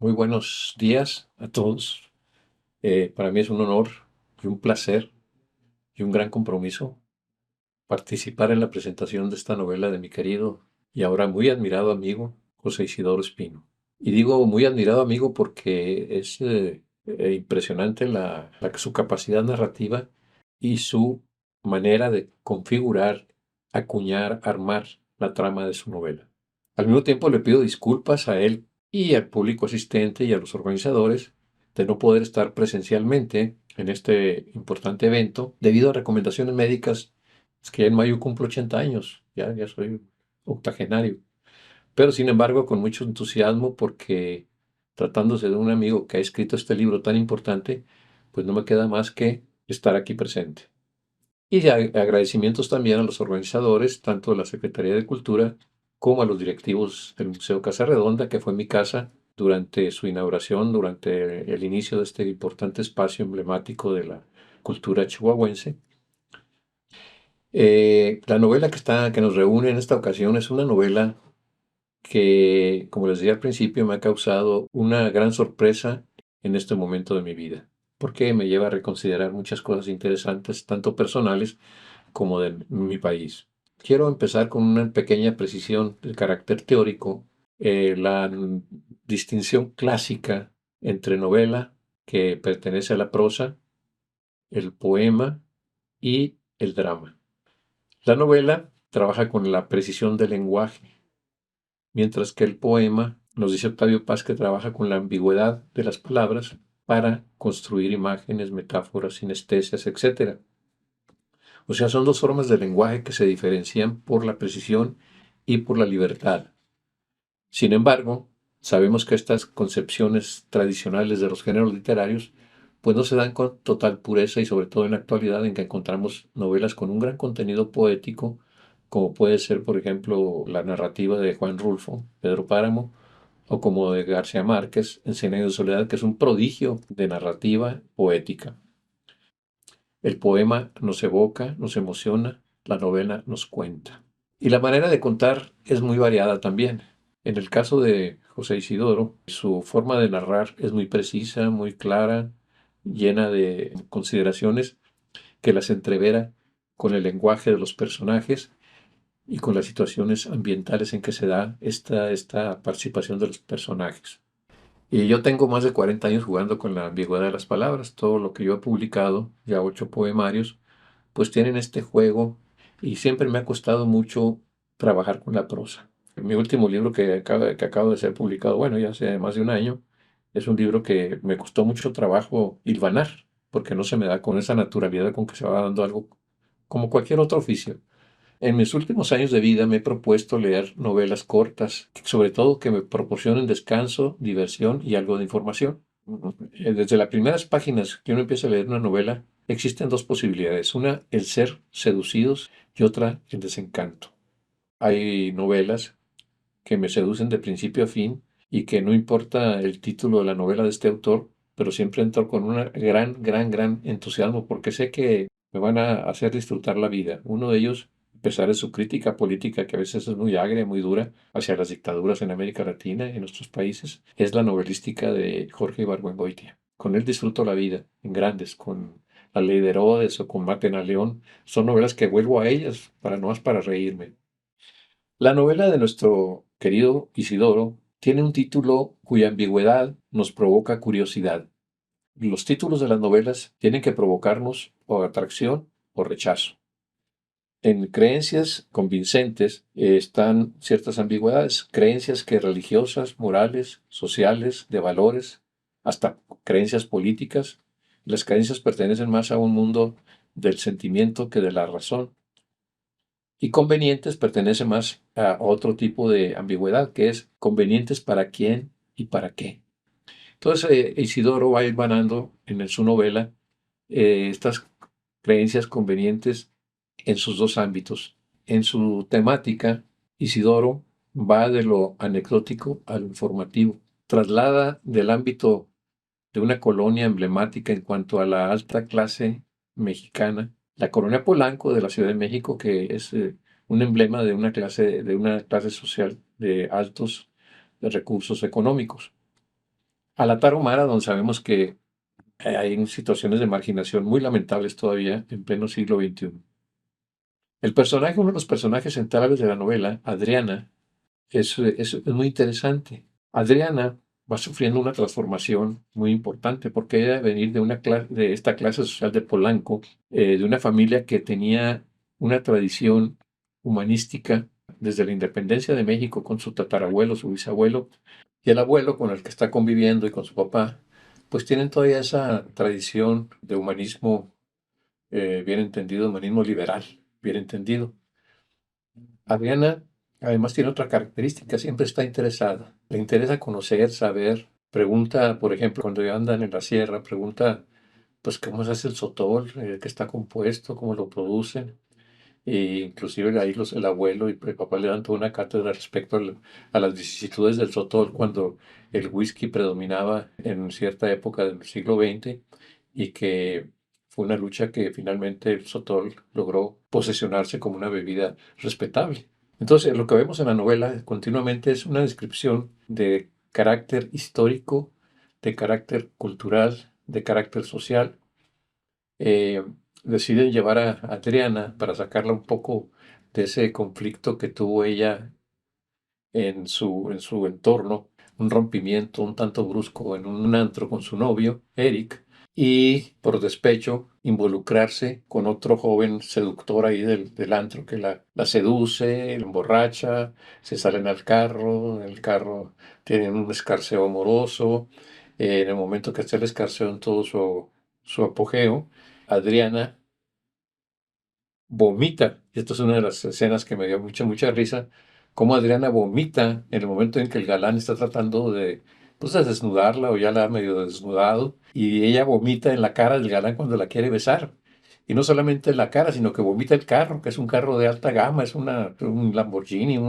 Muy buenos días a todos. Para mí es un honor y un placer y un gran compromiso participar en la presentación de esta novela de mi querido y ahora muy admirado amigo José Isidoro Espino. Y digo muy admirado amigo porque es impresionante su capacidad narrativa y su manera de configurar, acuñar, armar la trama de su novela. Al mismo tiempo le pido disculpas a él y al público asistente y a los organizadores de no poder estar presencialmente en este importante evento debido a recomendaciones médicas. Es que en mayo cumplo 80 años, ya soy octogenario. Pero sin embargo, con mucho entusiasmo porque tratándose de un amigo que ha escrito este libro tan importante, pues no me queda más que estar aquí presente. Y agradecimientos también a los organizadores, tanto de la Secretaría de Cultura como a los directivos del Museo Casa Redonda, que fue mi casa durante su inauguración, durante el inicio de este importante espacio emblemático de la cultura chihuahuense. La novela que nos reúne en esta ocasión es una novela que, como les decía al principio, me ha causado una gran sorpresa en este momento de mi vida, porque me lleva a reconsiderar muchas cosas interesantes, tanto personales como de mi país. Quiero empezar con una pequeña precisión del carácter teórico, distinción clásica entre novela, que pertenece a la prosa, el poema y el drama. La novela trabaja con la precisión del lenguaje, mientras que el poema, nos dice Octavio Paz, que trabaja con la ambigüedad de las palabras para construir imágenes, metáforas, sinestesias, etc. O sea, son dos formas de lenguaje que se diferencian por la precisión y por la libertad. Sin embargo, sabemos que estas concepciones tradicionales de los géneros literarios pues no se dan con total pureza y sobre todo en la actualidad en que encontramos novelas con un gran contenido poético, como puede ser, por ejemplo, la narrativa de Juan Rulfo, Pedro Páramo, o como de García Márquez, en Cien años de soledad, que es un prodigio de narrativa poética. El poema nos evoca, nos emociona, la novela nos cuenta. Y la manera de contar es muy variada también. En el caso de José Isidoro, su forma de narrar es muy precisa, muy clara, llena de consideraciones que las entrevera con el lenguaje de los personajes y con las situaciones ambientales en que se da esta participación de los personajes. Y yo tengo más de 40 años jugando con la ambigüedad de las palabras. Todo lo que yo he publicado, ya 8 poemarios, pues tienen este juego y siempre me ha costado mucho trabajar con la prosa. Mi último libro que acabo de ser publicado, bueno, ya hace más de un año, es un libro que me costó mucho trabajo hilvanar, porque no se me da con esa naturalidad con que se va dando algo como cualquier otro oficio. En mis últimos años de vida me he propuesto leer novelas cortas, sobre todo que me proporcionen descanso, diversión y algo de información. Desde las primeras páginas que uno empieza a leer una novela, existen dos posibilidades. Una, el ser seducidos y otra, el desencanto. Hay novelas que me seducen de principio a fin y que no importa el título de la novela de este autor, pero siempre entro con un gran entusiasmo porque sé que me van a hacer disfrutar la vida. Uno de ellos, a pesar de su crítica política, que a veces es muy agria, muy dura, hacia las dictaduras en América Latina y en nuestros países, es la novelística de Jorge Ibargüengoitia. Con él disfruto la vida, en grandes, con La Ley de Herodes o con Maten a León. Son novelas que vuelvo a ellas para no más para reírme. La novela de nuestro querido Isidoro tiene un título cuya ambigüedad nos provoca curiosidad. Los títulos de las novelas tienen que provocarnos o atracción o rechazo. En creencias convincentes están ciertas ambigüedades, creencias que religiosas, morales, sociales, de valores, hasta creencias políticas. Las creencias pertenecen más a un mundo del sentimiento que de la razón. Y convenientes pertenece más a otro tipo de ambigüedad, que es convenientes para quién y para qué. Entonces, Isidoro va a ir ganando en su novela estas creencias convenientes en sus dos ámbitos. En su temática, Isidoro va de lo anecdótico a lo informativo. Traslada del ámbito de una colonia emblemática en cuanto a la alta clase mexicana, la colonia Polanco de la Ciudad de México, que es un emblema de una clase social de altos recursos económicos. a la Tarahumara, donde sabemos que hay situaciones de marginación muy lamentables todavía en pleno siglo XXI. Uno de los personajes centrales de la novela, Adriana, es muy interesante. Adriana va sufriendo una transformación muy importante porque ella de venir de esta clase social de Polanco, de una familia que tenía una tradición humanística desde la independencia de México con su tatarabuelo, su bisabuelo y el abuelo con el que está conviviendo y con su papá, pues tienen todavía esa tradición de humanismo bien entendido, humanismo liberal, bien entendido. Adriana además tiene otra característica, siempre está interesada. Le interesa conocer, saber. Pregunta, por ejemplo, cuando andan en la sierra, pregunta, pues, cómo se hace el sotol, qué está compuesto, cómo lo producen. E inclusive ahí el abuelo y el papá le dan toda una cátedra respecto a las vicisitudes del sotol cuando el whisky predominaba en cierta época del siglo XX y que fue una lucha que finalmente el sotol logró posesionarse como una bebida respetable. Entonces, lo que vemos en la novela continuamente es una descripción de carácter histórico, de carácter cultural, de carácter social. Eh, Deciden llevar a Adriana para sacarla un poco de ese conflicto que tuvo ella en su entorno, un rompimiento un tanto brusco en un antro con su novio, Eric, y por despecho involucrarse con otro joven seductor ahí del antro que la seduce, la emborracha, se salen al carro, en el carro tienen un escarceo amoroso, en el momento que está el escarceo en todo su apogeo, Adriana vomita, y esto es una de las escenas que me dio mucha risa, cómo Adriana vomita en el momento en que el galán está tratando de, pues, de desnudarla o ya la ha medio desnudado, y ella vomita en la cara del galán cuando la quiere besar. Y no solamente en la cara, sino que vomita el carro, que es un carro de alta gama, es un Lamborghini.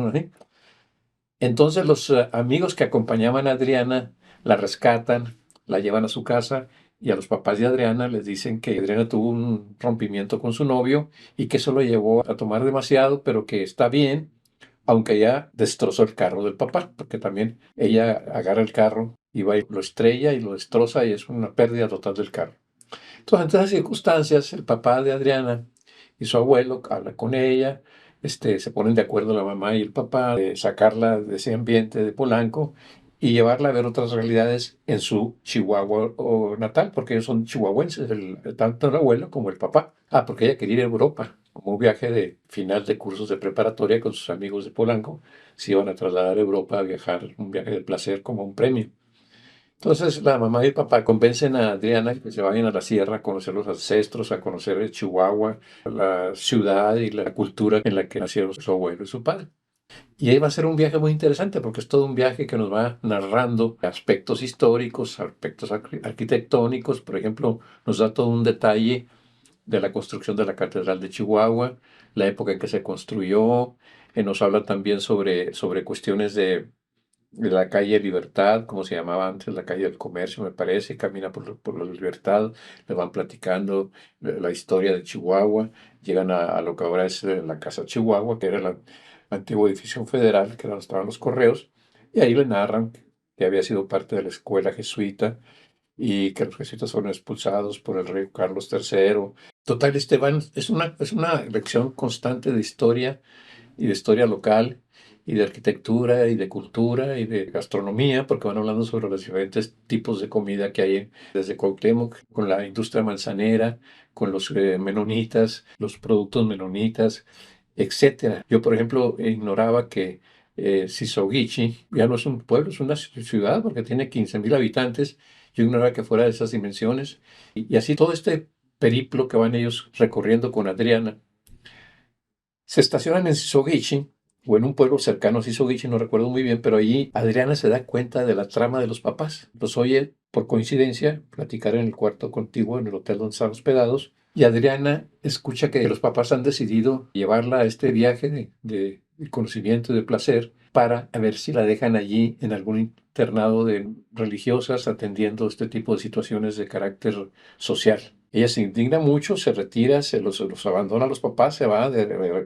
Entonces los amigos que acompañaban a Adriana la rescatan, la llevan a su casa y a los papás de Adriana les dicen que Adriana tuvo un rompimiento con su novio y que eso lo llevó a tomar demasiado, pero que está bien, aunque ella destrozó el carro del papá, porque también ella agarra el carro y va y lo estrella y lo destroza y es una pérdida total del carro. Entonces, ante esas circunstancias, el papá de Adriana y su abuelo hablan con ella, se ponen de acuerdo la mamá y el papá de sacarla de ese ambiente de Polanco y llevarla a ver otras realidades en su Chihuahua natal, porque ellos son chihuahuenses, tanto el abuelo como el papá. Ah, porque ella quería ir a Europa, como un viaje de final de cursos de preparatoria con sus amigos de Polanco, se iban a trasladar a Europa a viajar, un viaje de placer como un premio. Entonces la mamá y el papá convencen a Adriana que se vayan a la sierra a conocer los ancestros, a conocer Chihuahua, la ciudad y la cultura en la que nacieron su abuelo y su padre. Y ahí va a ser un viaje muy interesante porque es todo un viaje que nos va narrando aspectos históricos, aspectos arquitectónicos. Por ejemplo, nos da todo un detalle de la construcción de la Catedral de Chihuahua, la época en que se construyó. Nos habla también sobre cuestiones de la calle Libertad, como se llamaba antes, la calle del Comercio, me parece, camina por la Libertad, le van platicando la historia de Chihuahua, llegan a lo que ahora es la Casa Chihuahua, que era el antiguo edificio federal, que era donde estaban los correos, y ahí le narran que había sido parte de la escuela jesuita y que los jesuitas fueron expulsados por el rey Carlos III. Total, Esteban, es una lección constante de historia local y de arquitectura y de cultura y de gastronomía, porque van hablando sobre los diferentes tipos de comida que hay desde Cuauhtémoc, con la industria manzanera, con los menonitas, los productos menonitas, etcétera. Yo, por ejemplo, ignoraba que Sisogichi ya no es un pueblo, es una ciudad porque tiene 15.000 habitantes. Yo ignoraba que fuera de esas dimensiones. Y así todo este periplo que van ellos recorriendo con Adriana se estacionan en Sisogichi o en un pueblo cercano a Sisogichi, no recuerdo muy bien, pero allí Adriana se da cuenta de la trama de los papás. Los oye por coincidencia platicar en el cuarto contiguo, en el hotel donde están hospedados, y Adriana escucha que los papás han decidido llevarla a este viaje de conocimiento y de placer para a ver si la dejan allí en algún internado de religiosas atendiendo este tipo de situaciones de carácter social. Ella se indigna mucho, se retira, los abandona a los papás, se va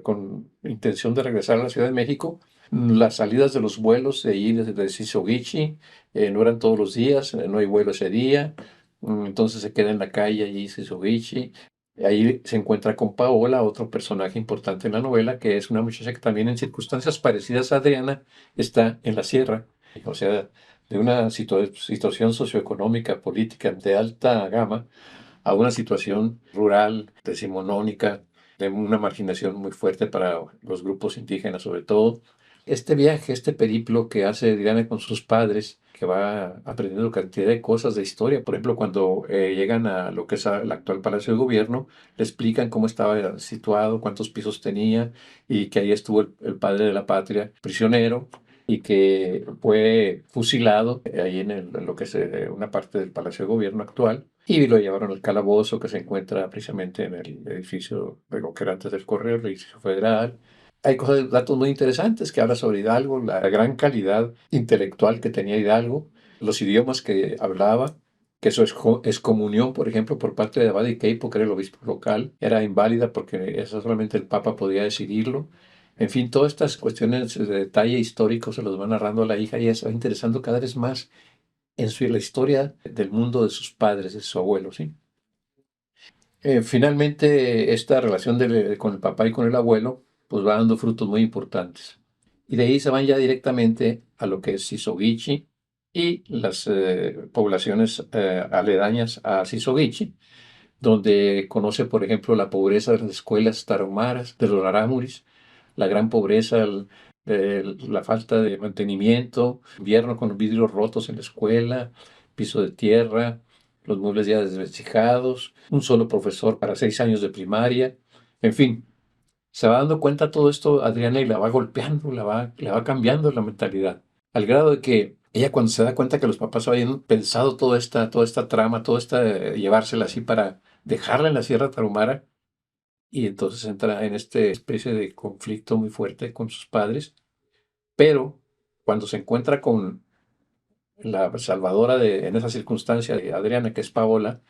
con intención de regresar a la Ciudad de México. Las salidas de los vuelos de ir de Shisogichi no eran todos los días, no hay vuelo ese día. Entonces se queda en la calle allí Shisogichi. Ahí se encuentra con Paola, otro personaje importante en la novela, que es una muchacha que también en circunstancias parecidas a Adriana está en la sierra. O sea, de una situación socioeconómica, política de alta gama a una situación rural, decimonónica, de una marginación muy fuerte para los grupos indígenas sobre todo. Este viaje, este periplo que hace Diana con sus padres, que va aprendiendo cantidad de cosas de historia, por ejemplo, cuando llegan a lo que es el actual Palacio de Gobierno, le explican cómo estaba situado, cuántos pisos tenía y que ahí estuvo el padre de la patria prisionero y que fue fusilado ahí en lo que es una parte del Palacio de Gobierno actual y lo llevaron al calabozo que se encuentra precisamente en el edificio de lo que era antes del Correo, el edificio federal. Hay cosas, datos muy interesantes que habla sobre Hidalgo, la gran calidad intelectual que tenía Hidalgo, los idiomas que hablaba, que su excomunión, por ejemplo, por parte de Abad y Queipo, que era el obispo local, era inválida porque eso solamente el Papa podía decidirlo. En fin, todas estas cuestiones de detalle histórico se los va narrando a la hija y ella se va interesando cada vez más en la historia del mundo de sus padres, de su abuelo, ¿sí? Finalmente, esta relación con el papá y con el abuelo, pues va dando frutos muy importantes. Y de ahí se van ya directamente a lo que es Sisogichi y las poblaciones aledañas a Sisogichi, donde conoce, por ejemplo, la pobreza de las escuelas tarahumaras, de los rarámuris, la gran pobreza, la falta de mantenimiento, invierno con los vidrios rotos en la escuela, piso de tierra, los muebles ya desvencijados, un solo profesor para 6 años de primaria, en fin. Se va dando cuenta todo esto Adriana y la va golpeando, la va cambiando la mentalidad, al grado de que ella cuando se da cuenta que los papás habían pensado toda esta trama, llevársela así para dejarla en la Sierra Tarahumara, y entonces entra en esta especie de conflicto muy fuerte con sus padres, pero cuando se encuentra con la salvadora en esa circunstancia de Adriana, que es Paola,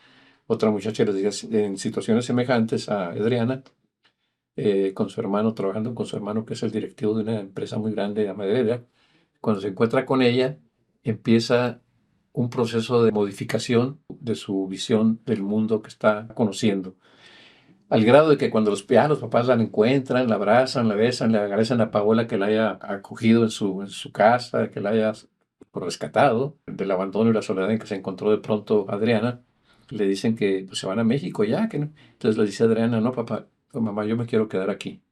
otra muchacha les dice, en situaciones semejantes a Adriana, con su hermano, trabajando con su hermano, que es el directivo de una empresa muy grande de maderera, cuando se encuentra con ella, empieza un proceso de modificación de su visión del mundo que está conociendo. Al grado de que cuando los papás la encuentran, la abrazan, la besan, le agradecen a Paola que la haya acogido en su casa, que la haya rescatado del abandono y la soledad en que se encontró de pronto Adriana, le dicen que pues, se van a México ya, que no. Entonces le dice Adriana, no, papá, no, mamá, yo me quiero quedar aquí.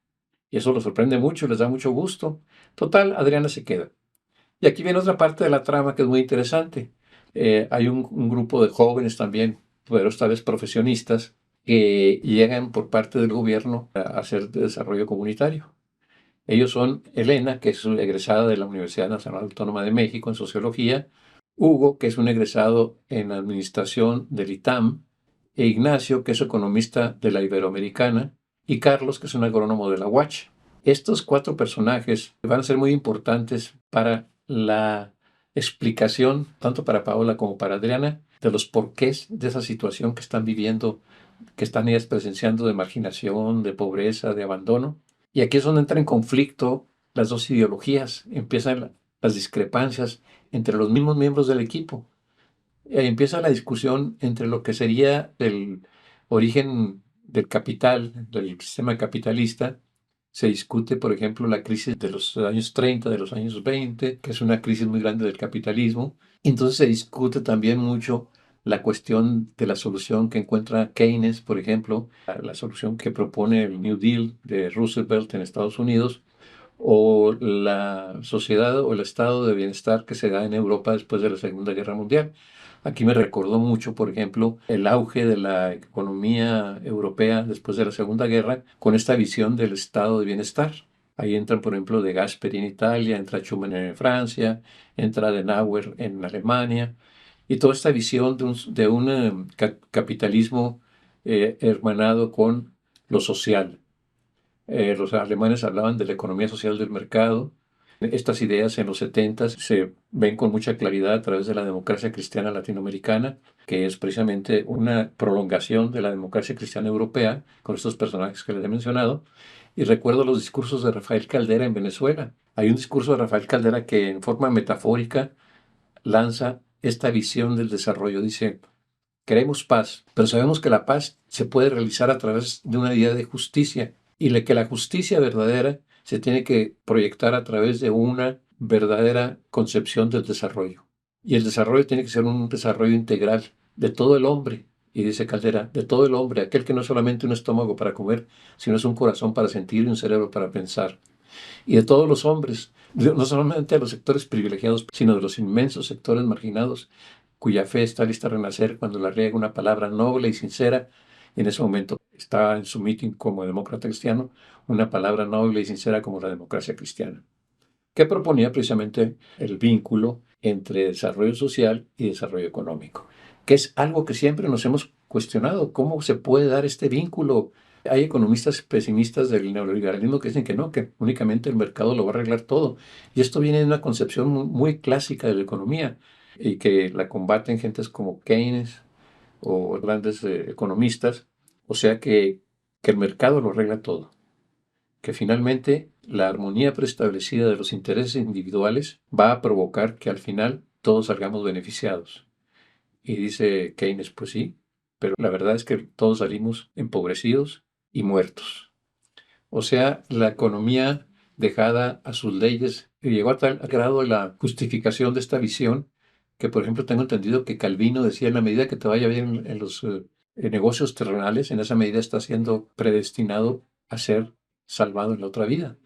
Y eso los sorprende mucho, les da mucho gusto. Total, Adriana se queda. Y aquí viene otra parte de la trama que es muy interesante. Hay un grupo de jóvenes también, pero esta vez profesionistas, que llegan por parte del gobierno a hacer desarrollo comunitario. Ellos son Elena, que es egresada de la Universidad Nacional Autónoma de México en Sociología, Hugo, que es un egresado en Administración del ITAM, e Ignacio, que es economista de la Iberoamericana, y Carlos, que es un agrónomo de la UACH. Estos cuatro personajes van a ser muy importantes para la explicación, tanto para Paola como para Adriana, de los porqués de esa situación que están viviendo, que están ellas presenciando de marginación, de pobreza, de abandono. Y aquí es donde entra en conflicto las dos ideologías, empiezan las discrepancias entre los mismos miembros del equipo. Empieza la discusión entre lo que sería el origen del capital, del sistema capitalista. Se discute, por ejemplo, la crisis de los años 30, de los años 20, que es una crisis muy grande del capitalismo. Entonces se discute también mucho la cuestión de la solución que encuentra Keynes, por ejemplo, la solución que propone el New Deal de Roosevelt en Estados Unidos, o la sociedad o el estado de bienestar que se da en Europa después de la Segunda Guerra Mundial. Aquí me recordó mucho, por ejemplo, el auge de la economía europea después de la Segunda Guerra con esta visión del estado de bienestar. Ahí entran, por ejemplo, De Gasperi en Italia, entra Schuman en Francia, entra Adenauer en Alemania, y toda esta visión de un capitalismo hermanado con lo social. Los alemanes hablaban de la economía social del mercado, Estas ideas en los 70 se ven con mucha claridad a través de la democracia cristiana latinoamericana, que es precisamente una prolongación de la democracia cristiana europea, con estos personajes que les he mencionado. Y recuerdo los discursos de Rafael Caldera en Venezuela. Hay un discurso de Rafael Caldera que en forma metafórica lanza esta visión del desarrollo. Dice, queremos paz, pero sabemos que la paz se puede realizar a través de una idea de justicia y que la justicia verdadera se tiene que proyectar a través de una verdadera concepción del desarrollo. Y el desarrollo tiene que ser un desarrollo integral de todo el hombre. Y dice Caldera, de todo el hombre, aquel que no es solamente un estómago para comer, sino es un corazón para sentir y un cerebro para pensar. Y de todos los hombres, no solamente de los sectores privilegiados, sino de los inmensos sectores marginados, cuya fe está lista a renacer cuando la riega una palabra noble y sincera. En ese momento estaba en su meeting como demócrata cristiano, una palabra noble y sincera como la democracia cristiana, que proponía precisamente el vínculo entre desarrollo social y desarrollo económico, que es algo que siempre nos hemos cuestionado, cómo se puede dar este vínculo. Hay economistas pesimistas del neoliberalismo que dicen que no, que únicamente el mercado lo va a arreglar todo. Y esto viene de una concepción muy clásica de la economía y que la combaten gentes como Keynes o grandes economistas. O sea que el mercado lo arregla todo, que finalmente la armonía preestablecida de los intereses individuales va a provocar que al final todos salgamos beneficiados. Y dice Keynes, pues sí, pero la verdad es que todos salimos empobrecidos y muertos. O sea, la economía dejada a sus leyes llegó a tal grado la justificación de esta visión que, por ejemplo, tengo entendido que Calvino decía, en la medida que te vaya bien en los negocios terrenales, en esa medida estás siendo predestinado a ser salvado en la otra vida.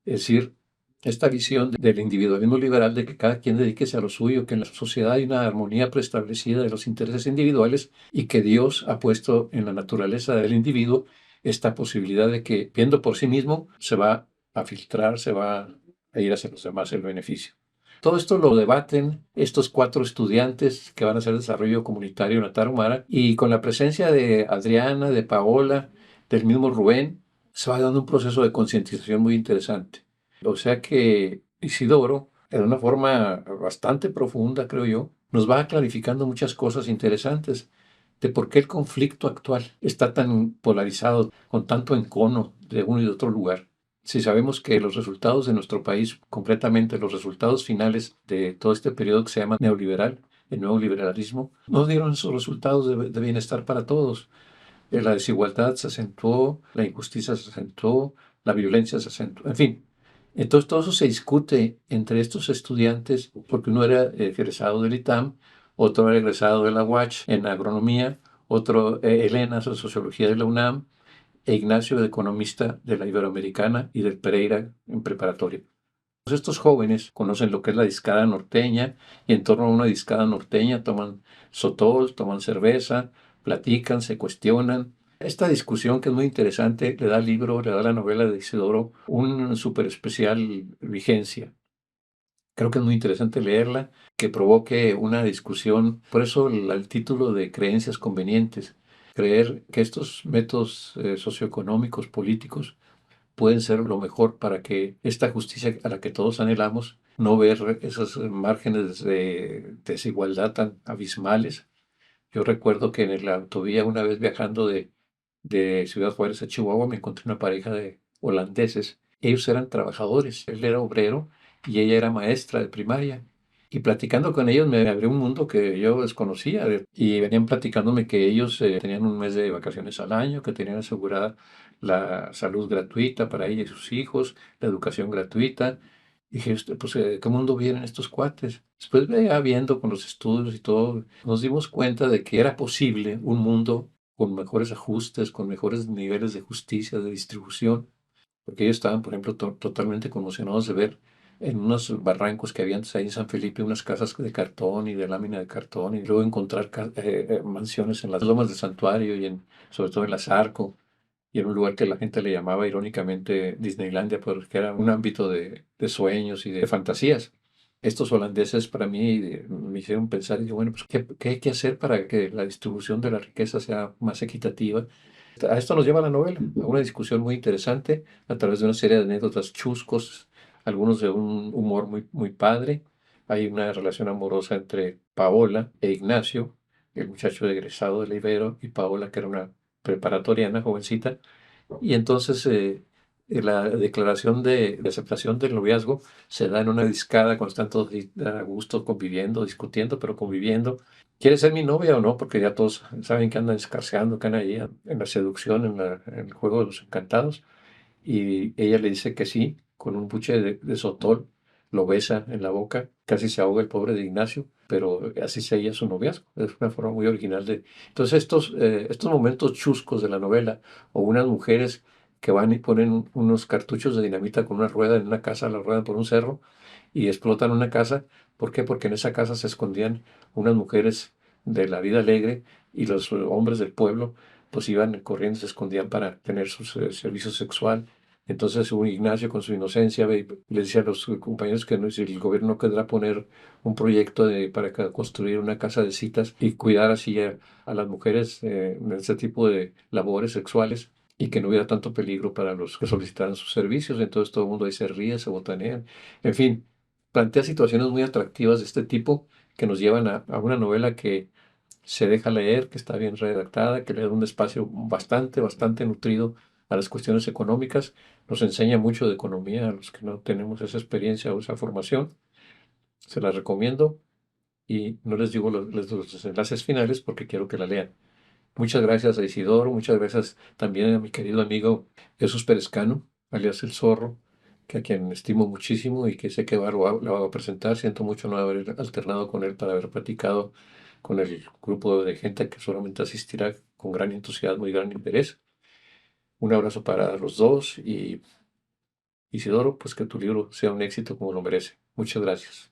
Es decir, esta visión del individualismo liberal de que cada quien dedíquese a lo suyo, que en la sociedad hay una armonía preestablecida de los intereses individuales y que Dios ha puesto en la naturaleza del individuo esta posibilidad de que, viendo por sí mismo, se va a filtrar, se va a ir hacia los demás el beneficio. Todo esto lo debaten estos 4 estudiantes que van a hacer desarrollo comunitario en la Tarahumara y con la presencia de Adriana, de Paola, del mismo Rubén, se va dando un proceso de concientización muy interesante. O sea que Isidoro, de una forma bastante profunda, creo yo, nos va clarificando muchas cosas interesantes de por qué el conflicto actual está tan polarizado, con tanto encono de uno y de otro lugar. Si sabemos que los resultados de nuestro país, concretamente los resultados finales de todo este periodo que se llama neoliberal, el nuevo liberalismo, no dieron esos resultados de bienestar para todos. La desigualdad se acentuó, la injusticia se acentuó, la violencia se acentuó, en fin. Entonces todo eso se discute entre estos estudiantes, porque uno era egresado del ITAM, otro era egresado de la UACH en agronomía, otro Elena, en sociología de la UNAM, e Ignacio, de economista de la Iberoamericana y del Pereira en preparatoria. Pues estos jóvenes conocen lo que es la discada norteña y en torno a una discada norteña toman sotol, toman cerveza, platican, se cuestionan. Esta discusión, que es muy interesante, le da al libro, le da a la novela de Isidoro un súper especial vigencia. Creo que es muy interesante leerla, que provoque una discusión. Por eso el título de Creencias Convenientes. Creer que estos métodos socioeconómicos, políticos, pueden ser lo mejor para que esta justicia a la que todos anhelamos, no ver esos márgenes de desigualdad tan abismales. Yo recuerdo que en la autovía, una vez viajando de Ciudad Juárez a Chihuahua, me encontré una pareja de holandeses. Ellos eran trabajadores, él era obrero y ella era maestra de primaria. Y platicando con ellos me abrió un mundo que yo desconocía. Y venían platicándome que ellos tenían un mes de vacaciones al año, que tenían asegurada la salud gratuita para ella y sus hijos, la educación gratuita. Y dije, pues, ¿de qué mundo vienen estos cuates? Después, ya viendo con los estudios y todo, nos dimos cuenta de que era posible un mundo con mejores ajustes, con mejores niveles de justicia, de distribución, porque ellos estaban, por ejemplo, totalmente conmocionados de ver en unos barrancos que había antes ahí en San Felipe unas casas de cartón y de lámina de cartón, y luego encontrar mansiones en las lomas del Santuario y sobre todo en la Zarco, y en un lugar que la gente le llamaba irónicamente Disneylandia, porque era un ámbito de sueños y de fantasías. Estos holandeses para mí me hicieron pensar, y digo, bueno, pues, ¿qué hay que hacer para que la distribución de la riqueza sea más equitativa? A esto nos lleva la novela, a una discusión muy interesante a través de una serie de anécdotas chuscos, algunos de un humor muy, muy padre. Hay una relación amorosa entre Paola e Ignacio, el muchacho egresado de la Ibero, y Paola, que era una preparatoriana, jovencita. Y entonces la declaración de aceptación del noviazgo se da en una discada cuando están todos a gusto conviviendo, discutiendo, pero conviviendo. ¿Quieres ser mi novia o no? Porque ya todos saben que andan escarceando, que andan ahí en la seducción, en el juego de los encantados. Y ella le dice que sí, con un buche de sotol, lo besa en la boca, casi se ahoga el pobre de Ignacio, pero así sella su noviazgo. Es una forma muy original de... Entonces estos momentos chuscos de la novela, o unas mujeres que van y ponen unos cartuchos de dinamita con una rueda en una casa, la ruedan por un cerro y explotan una casa. ¿Por qué? Porque en esa casa se escondían unas mujeres de la vida alegre y los hombres del pueblo pues iban corriendo, se escondían para tener su servicio sexual. Entonces un Ignacio con su inocencia le decía a los compañeros que no, si el gobierno no querrá poner un proyecto para construir una casa de citas y cuidar así a las mujeres en este tipo de labores sexuales y que no hubiera tanto peligro para los que solicitaran sus servicios. Entonces todo el mundo ahí se ríe, se botanean. En fin, plantea situaciones muy atractivas de este tipo que nos llevan a una novela que se deja leer, que está bien redactada, que le da un espacio bastante, bastante nutrido a las cuestiones económicas. Nos enseña mucho de economía a los que no tenemos esa experiencia o esa formación. Se la recomiendo y no les digo los enlaces finales porque quiero que la lean. Muchas gracias a Isidoro, muchas gracias también a mi querido amigo Jesús Perezcano, alias El Zorro, que a quien estimo muchísimo y que sé que la va a presentar. Siento mucho no haber alternado con él para haber platicado con el grupo de gente que solamente asistirá con gran entusiasmo y gran interés. Un abrazo para los dos y Isidoro, pues que tu libro sea un éxito como lo merece. Muchas gracias.